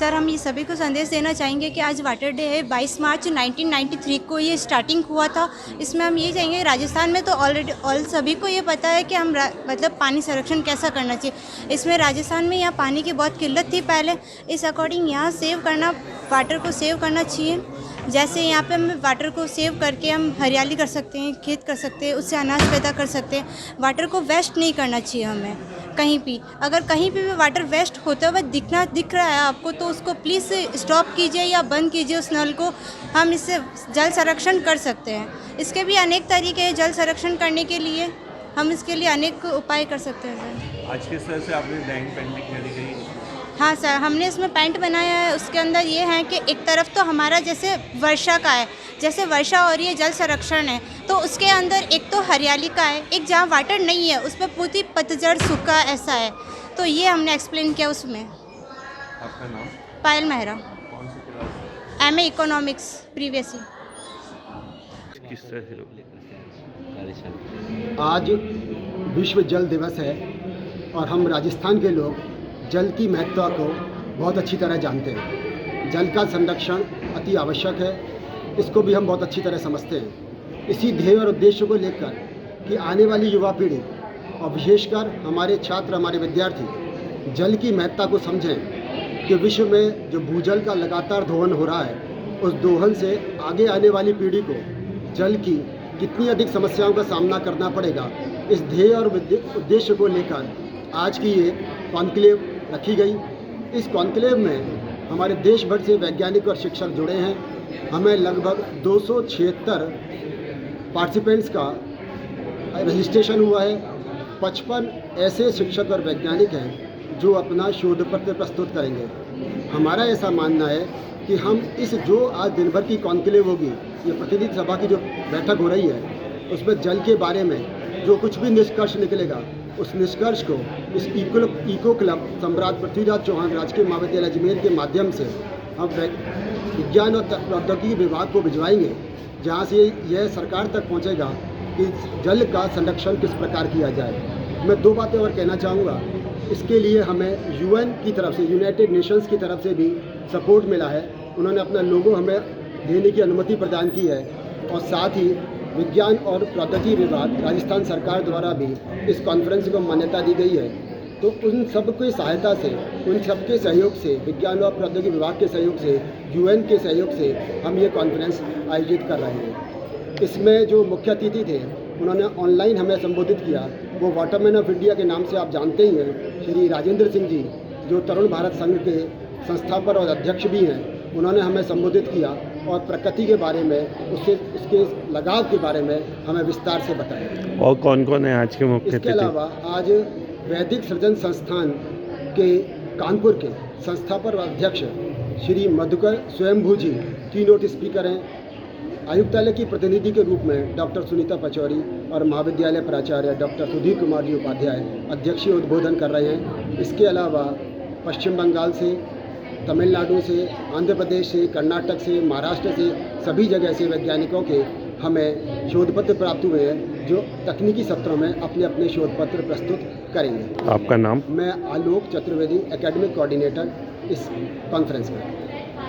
Sir, हम ये सभी को संदेश देना चाहेंगे कि आज वाटर डे है। 22 मार्च 1993 को ये स्टार्टिंग हुआ था। इसमें हम ये चाहेंगे, राजस्थान में तो ऑल सभी को ये पता है कि हम मतलब पानी संरक्षण कैसा करना चाहिए। इसमें राजस्थान में यहाँ पानी की बहुत किल्लत थी पहले, इस अकॉर्डिंग यहाँ सेव करना, वाटर को सेव करना चाहिए। जैसे यहाँ पे हम वाटर को सेव करके हम हरियाली कर सकते हैं, खेत कर सकते हैं, उससे अनाज पैदा कर सकते हैं। वाटर को वेस्ट नहीं करना चाहिए हमें कहीं भी। अगर कहीं पे भी वाटर वेस्ट होता हुआ दिख रहा है आपको, तो उसको प्लीज़ स्टॉप कीजिए या बंद कीजिए उस नल को। हम इससे जल संरक्षण कर सकते हैं। इसके भी अनेक तरीके हैं जल संरक्षण करने के लिए, हम इसके लिए अनेक उपाय कर सकते हैं सर। आज किस तरह से आपने ड्राइंग पेंटिंग करी गई? हाँ सर, हमने इसमें पेंट बनाया है। उसके अंदर ये है कि एक तरफ तो हमारा जैसे वर्षा का है, जैसे वर्षा हो रही है, जल संरक्षण है, तो उसके अंदर एक तो हरियाली का है, एक जहाँ वाटर नहीं है उस पर पूरी पतझड़ सूखा ऐसा है। तो ये हमने एक्सप्लेन किया उसमें। आपका नाम? पायल मेहरा, कौन सी क्लास? MA economics previous. किस तरह से लोग? आज विश्व जल दिवस है और हम राजस्थान के लोग जल की महत्ता को बहुत अच्छी तरह जानते हैं। जल का संरक्षण अति आवश्यक है, इसको भी हम बहुत अच्छी तरह समझते हैं। इसी ध्येय और उद्देश्य को लेकर कि आने वाली युवा पीढ़ी और विशेषकर हमारे छात्र, हमारे विद्यार्थी जल की महत्ता को समझें कि विश्व में जो भूजल का लगातार दोहन हो रहा है, उस दोहन से आगे आने वाली पीढ़ी को जल की कितनी अधिक समस्याओं का सामना करना पड़ेगा। इस ध्येय और उद्देश्य को लेकर आज की ये कॉन्क्लेव रखी गई। इस कॉन्क्लेव में हमारे देश भर से वैज्ञानिक और शिक्षक जुड़े हैं। हमें लगभग 276 पार्टिसिपेंट्स का रजिस्ट्रेशन हुआ है। 55 ऐसे शिक्षक और वैज्ञानिक हैं जो अपना शोध पत्र प्रस्तुत करेंगे। हमारा ऐसा मानना है कि हम इस जो आज दिन भर की कॉन्क्लेव होगी, ये प्रतिनिधि सभा की जो बैठक हो रही है, उसमें जल के बारे में जो कुछ भी निष्कर्ष निकलेगा, उस निष्कर्ष को इस इको क्लब सम्राट पृथ्वीराज चौहान राजकीय महाविद्यालय अजमेर के माध्यम से हम विज्ञान और प्रौद्योगिकी विभाग को भिजवाएंगे, जहाँ से यह सरकार तक पहुँचेगा कि जल का संरक्षण किस प्रकार किया जाए। मैं 2 बातें और कहना चाहूँगा। इसके लिए हमें UN की तरफ से, यूनाइटेड नेशंस की तरफ से भी सपोर्ट मिला है। उन्होंने अपना लोगो हमें देने की अनुमति प्रदान की है और साथ ही विज्ञान और प्रौद्योगिकी विभाग राजस्थान सरकार द्वारा भी इस कॉन्फ्रेंस को मान्यता दी गई है। तो उन सब की सहायता से, उन सब के सहयोग से, विज्ञान और प्रौद्योगिकी विभाग के सहयोग से, UN के सहयोग से हम ये कॉन्फ्रेंस आयोजित कर रहे हैं। इसमें जो मुख्य अतिथि थे, उन्होंने ऑनलाइन हमें संबोधित किया। वो वाटरमैन ऑफ इंडिया के नाम से आप जानते ही हैं, श्री राजेंद्र सिंह जी, जो तरुण भारत संघ के संस्थापक और अध्यक्ष भी हैं। उन्होंने हमें संबोधित किया और प्रकृति के बारे में, उसके लगाव के बारे में हमें विस्तार से बताया। और कौन कौन है आज के मुख्य अतिथि? इसके अलावा आज वैदिक सृजन संस्थान के कानपुर के संस्थापक और अध्यक्ष श्री मधुकर स्वयंभू जी कीनोट स्पीकर हैं। आयुक्तालय की प्रतिनिधि के रूप में डॉक्टर सुनीता पचौरी और महाविद्यालय प्राचार्य डॉक्टर सुधीर कुमार जी उपाध्याय अध्यक्षीय उद्बोधन कर रहे हैं। इसके अलावा पश्चिम बंगाल से, तमिलनाडु से, आंध्र प्रदेश से, कर्नाटक से, महाराष्ट्र से, सभी जगह से वैज्ञानिकों के हमें शोध पत्र प्राप्त हुए हैं, जो तकनीकी सत्रों में अपने अपने शोध पत्र प्रस्तुत करेंगे। आपका नाम? मैं आलोक चतुर्वेदी, एकेडमिक कोऑर्डिनेटर इस कॉन्फ्रेंस में।